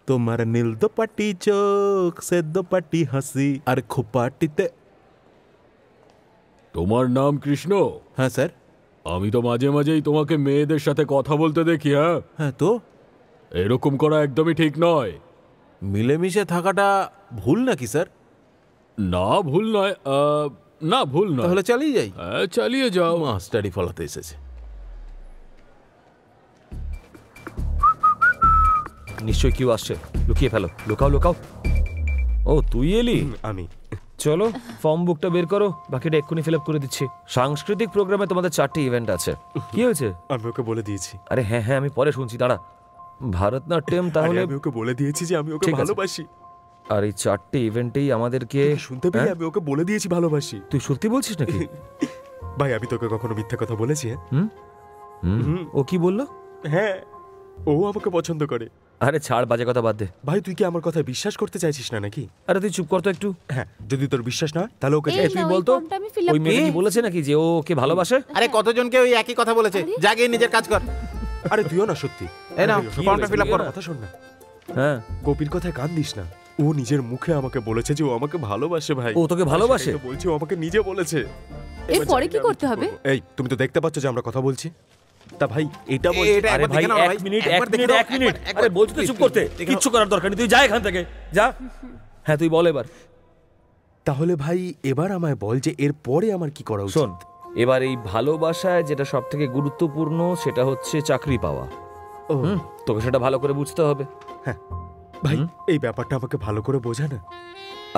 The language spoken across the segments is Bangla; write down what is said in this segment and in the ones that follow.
তোমার নীল দোপাটি চোখ সে দোপাটি হাসি আর খোপাটিতে। তোমার নাম কৃষ্ণ? হ্যাঁ স্যার। আমি তো মাঝে মাঝেই তোমাকে মেয়েদের সাথে কথা বলতে দেখি। হ্যাঁ তো এরকম করা একদমই ঠিক নয়। মিলেমিশে থাকাটা ভুল নাকি স্যার? না ভুল নয়, না ভুল নয়। তাহলে চালিয়ে যাই। হ্যাঁ চালিয়ে যাও। মাস্টারি ফলাতে এসেছে। নিশ্চয়ই কেউ আসছে, লুকিয়ে ফেলো। লুকাও লুকাও। ও তুই এলি? আমি। চলো ফর্ম বুকটা বের করো, বাকিটা এক্ষুনি ফিল আপ করে দিচ্ছি। সাংস্কৃতিক প্রোগ্রামে তোমাদের 4টি ইভেন্ট আছে। কি হয়েছে? আমি ওকে বলে দিয়েছি। আরে হ্যাঁ হ্যাঁ আমি পরে শুনছি, দাঁড়া। ভারতনাট্যম তাহলে? আমি ওকে বলে দিয়েছি যে আমি ওকে ভালোবাসি। আর এই 4টি ইভেন্টেই আমাদেরকে শুনতে পেয়ে আমি ওকে বলে দিয়েছি ভালোবাসি। তুই সত্যি বলছিস নাকি? ভাই আমি তোকে কখনো মিথ্যা কথা বলেছি? ও কি বললো? হ্যাঁ ও আমাকে পছন্দ করে। আরে ছাড়, বাজে কথা বাদ দে। ভাই তুই কি আমার কথা বিশ্বাস করতে চাইছিস না নাকি? আরে তুই চুপ কর তো একটু। হ্যাঁ যদি তোর বিশ্বাস না হয় তাহলে ওকে তুই বলতো ওই মেয়ে কি বলেছে নাকি যে ও ওকে ভালোবাসে? আরে কতজনকে ওই একই কথা বলেছে। যা গিয়ে নিজের কাজ কর। আরে তুইও না সত্যি। এই নাও ফর্মটা ফিল আপ কর। কথা শোন না। হ্যাঁ গোপীর কথায় কান দিস না। ও নিজের মুখে আমাকে বলেছে যে ও আমাকে ভালোবাসে। ভাই ও তোকে ভালোবাসে? বলছে ও আমাকে নিজে বলেছে। এরপরে কি করতে হবে? এই তুমি তো দেখতে পাচ্ছ যে আমরা কথা বলছি। তা ভাই এটা বল। আরে ভাই এক মিনিট। আরে বলছি তো চুপ করতে। কিচ্ছু করার দরকার নেই, তুই যা এখান থেকে যা। হ্যাঁ তুই বল এবার। তাহলে ভাই এবার আমায় বল যে এর পরে আমার কি করা উচিত। শোন, এবার এই ভালোবাসায় যেটা সবথেকে গুরুত্বপূর্ণ সেটা হচ্ছে চাকরি পাওয়া। তোকে সেটা ভালো করে বুঝতে হবে। হ্যাঁ ভাই এই ব্যাপারটা আমাকে ভালো করে বোঝা না।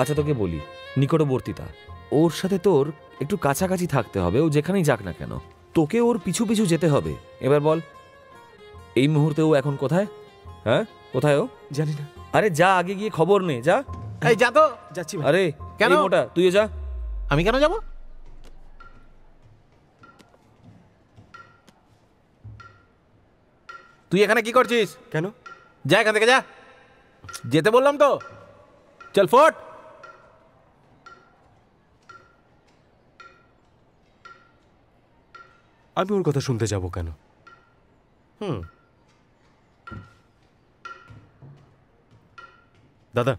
আচ্ছা তোকে বলি, নিকটবর্তীতা, ওর সাথে তোর একটু কাছাকাছি থাকতে হবে। ও যেখানেই যাক না কেন তোকে ওর পিছু পিছু যেতে হবে। এবার বল এই মুহূর্তে ও এখন কোথায়? হ্যাঁ কোথায় ও? জানি না। আরে যা আগে গিয়ে খবর নে, যা। এই যা তো। যাচ্ছি। আরে কেন মোটা তুইও যা। আমি কেন যাব? তুই এখানে কি করছিস? কেন? যা এখান থেকে যা। যেতে বললাম তো। চল ফোট। আমি ওর কথা শুনতে যাব কেন? দাদা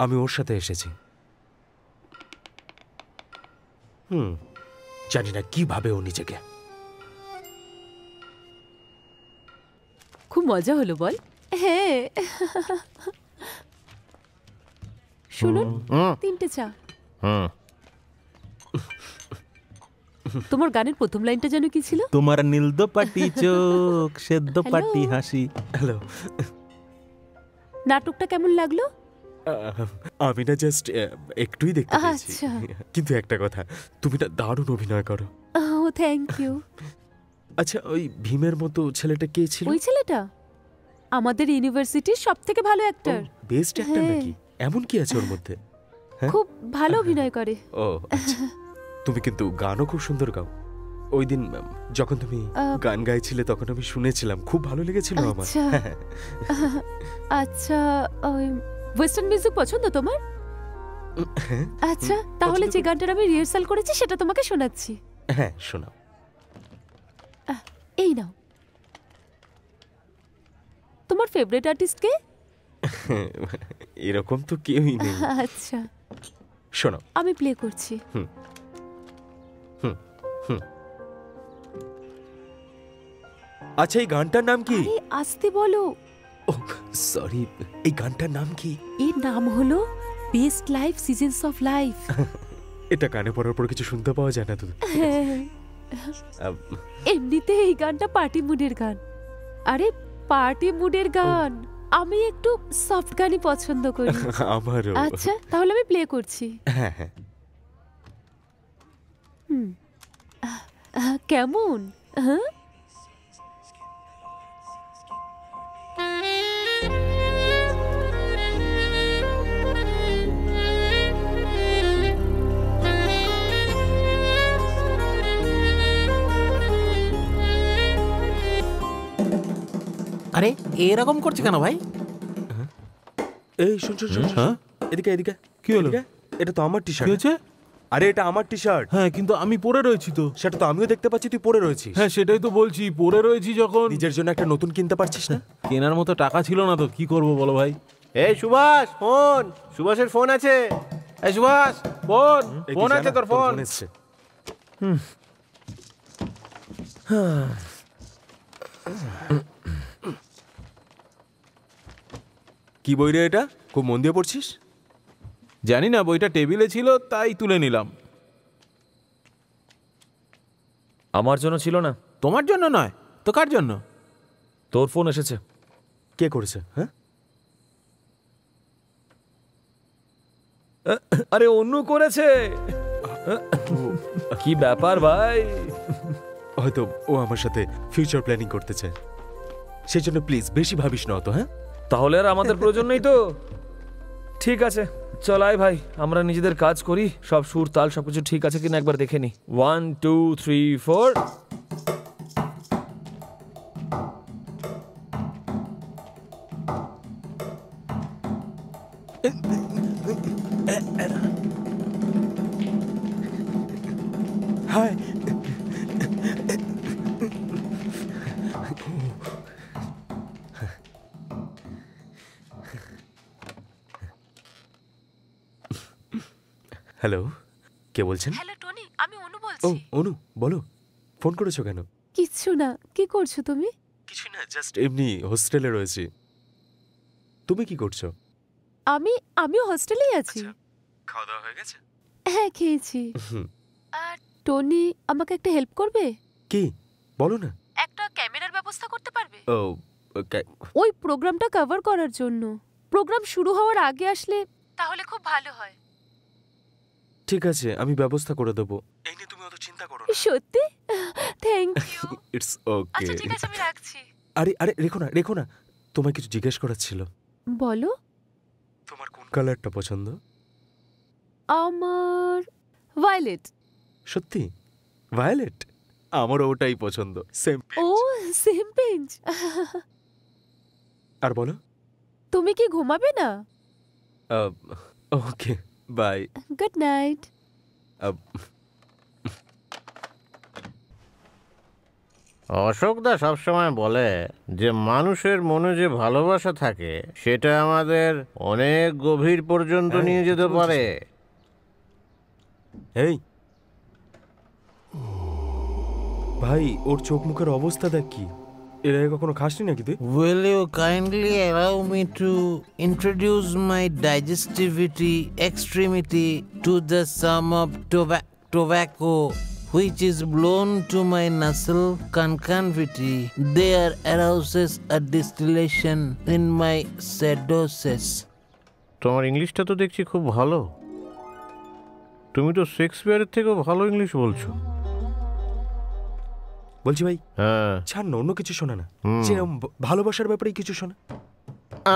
আমি ওর সাথে এসেছি। জানি না কিভাবে ও নিজেকে। খুব মজা হলো বল। হ্যাঁ শুনুন 3টে চা। তোমার গানের প্রথম লাইনটা যেন কি ছিল? তোমার নীল দোপাটি চোখ সে দোপাটি হাসি। হ্যালো। নাটকটা কেমন লাগলো? আমি না জাস্ট একটুই দেখতে পেয়েছি। আচ্ছা। কিন্তু একটা কথা, তুমি না দারুণ অভিনয় করো। ও থ্যাংক ইউ। আচ্ছা ওই ভীমের মতো ছেলেটা কে ছিল? ওই ছেলেটা আমাদের ইউনিভার্সিটির সবথেকে ভালো অ্যাক্টর। বেস্ট অ্যাক্টর নাকি? এমন কি আছে ওর মধ্যে? খুব ভালো অভিনয় করে। ও আচ্ছা। তুমি কিন্তু গানও খুব সুন্দর গাও। ওই দিন যখন তুমি গান গাইছিলে তখন আমি শুনেছিলাম, খুব ভালো লেগেছিল আমার। আচ্ছা ওয়েস্টার্ন মিউজিক পছন্দ তোমার? আচ্ছা তাহলে যে গানটার আমি রিহার্সাল করেছি সেটা তোমাকে শোনাচ্ছি। হ্যাঁ শোনাও। এই নাও। তোমার ফেভারিট আর্টিস্ট কে? এরকম তো কেউই নেই। আচ্ছা শোনাও। আমি প্লে করছি। আচ্ছা এই গানটার নাম কি? আরে আস্তে বলো। ও সরি, এই গানটার নাম কি? এর নাম হলো best life seasons of life. এটা কানে পড়ার পর কিছু শুনতে পাওয়া যায় না তো? এমনিতে এই গানটা পার্টি মুডের গান। আরে পার্টি মুডের গান। আমি একটু সফট গানই পছন্দ করি। আমারও। আচ্ছা তাহলে আমি প্লে করছি। হ্যাঁ হ্যাঁ। কেমন? হ্যাঁ আরে এরকম করছে কেন ভাই? এই শুন শুন শুন। এদিকে এদিকে। কি হলো? এটা তো আমার টি শার্ট। কি হয়েছে? আরে এটা আমার টি শার্ট। হ্যাঁ কিন্তু আমি পরে রয়েছি তো। সেটা তো আমিও দেখতে পাচ্ছি, তুই পরে রয়েছিস। হ্যাঁ সেটাই তো বলছি, পরে রয়েছি যখন। নিজের জন্য একটা নতুন কিনতে পারছিস না? কেনার মতো টাকা ছিল না তো কি করব বলো ভাই। এই সুভাষ, ফোন। সুভাষের ফোন আছে। এই সুভাষ, ফোন। এই ফোন তুই আছে জানা, তোর ফোন। এসছে। কি বই রে এটা? খুব মন দিয়ে পড়ছিস? জানি না, বইটা টেবিলে ছিল তাই তুলে নিলাম। আমার জন্য ছিল না, তোমার জন্য নয় তো কার জন্য? তোর ফোন এসেছে। কে করেছে? হ্যাঁ, আরে অন্য করেছে। কি ব্যাপার ভাই? হয়তো ও আমার সাথে ফিউচার প্ল্যানিং করতে চায়, সেই জন্য প্লিজ বেশি ভাবিস না অত। হ্যাঁ, তাহলে আর আমাদের প্রয়োজন নেই তো। ঠিক আছে, চল আয় ভাই, আমরা নিজেদের কাজ করি। সব সুর তাল সবকিছু ঠিক আছে কিনা একবার দেখে নি। 1 2 3 4। হাই। হ্যালো, কে বলছেন? হ্যালো টনি, আমি অনু ও বলছি। অনু, বলো, ফোন করেছো কেন? কিচ্ছু না, কি করছো তুমি? কিছু না, জাস্ট এমনি হোস্টেলে রয়েছি। তুমি কি করছো? আমিও হস্টেলেই আছি। খাওয়া দাওয়া হয়ে গেছে? হ্যাঁ, খেয়েছি। হুম। আর টনি, আমাকে একটা হেল্প করবে? কি বলো না? একটা ক্যামেরার ব্যবস্থা করতে পারবে? ও ওকে, ওই প্রোগ্রামটা কভার করার জন্য। প্রোগ্রাম শুরু হওয়ার আগে আসলে তাহলে খুব ভালো হয়। ঠিক আছে, আমি ব্যবস্থা করে দেবো। এই নিয়ে তুমি অত চিন্তা করো না। সত্যি? Thank you. It's okay. আচ্ছা ঠিক আছে, আমি রাখছি। আরে আরে, রেখো না, তোমায় কিছু জিজ্ঞেস করার ছিল। বলো। তোমার কোন কালারটা পছন্দ? আমার ভায়োলেট। সত্যি? ভায়োলেট? আমারও ওটাই পছন্দ। সেম। Oh, same pinch. আর বলো। তুমি কি ঘুমাবে না? Okay, bye. Good night. অশোকদা সবসময় বলে যে মানুষের মনে যে ভালোবাসা থাকে সেটা আমাদের অনেক গভীর পর্যন্ত নিয়ে যেতে পারে। এই ভাই, ওর চোখ মুখের অবস্থা দেখ কি। এর আগে কখনো খাসনি নাকি তুই? Will you kindly allow me to introduce my digestivity extremity to the sum of tobacco which is blown to my nasal concavity? There arouses a distillation in my sedosis. তোমার ইংলিশটা তো দেখছি খুব ভালো। তুমি তো শেক্সপিয়ারের থেকেও ভালো ইংলিশ বলছো। বলছি ভাই, হ্যাঁ, ছাড় না, অন্য কিছু শোনা না। যেরকম ভালোবাসার ব্যাপারেই কিছু শোনা।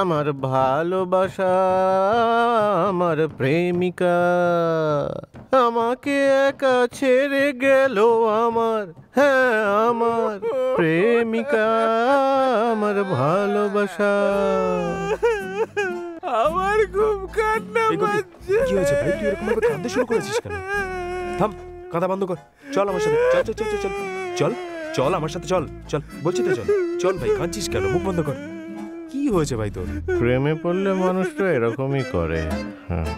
আমার ভালোবাসা, আমার প্রেমিকা আমাকে একা ছেড়ে গেল, আমার, হ্যাঁ আমার প্রেমিকা, আমার ভালোবাসা। আমার খুব কান্না পাচ্ছে। কি হয়েছে ভাই, তুই এরকম ভাবে কাঁদতে শুরু করেছিস কেন? থাম, কাঁদা বন্ধ কর। চল আমার সাথে, চল চল চল চল চল চল আমার সাথে, চল চল বলছি তো, চল চল ভাই, কাঁদছিস কেন? মুখ বন্ধ কর। কি হয়েছে ভাই তোর? প্রেমে পড়লে মানুষটা এরকমই করে। হ্যাঁ।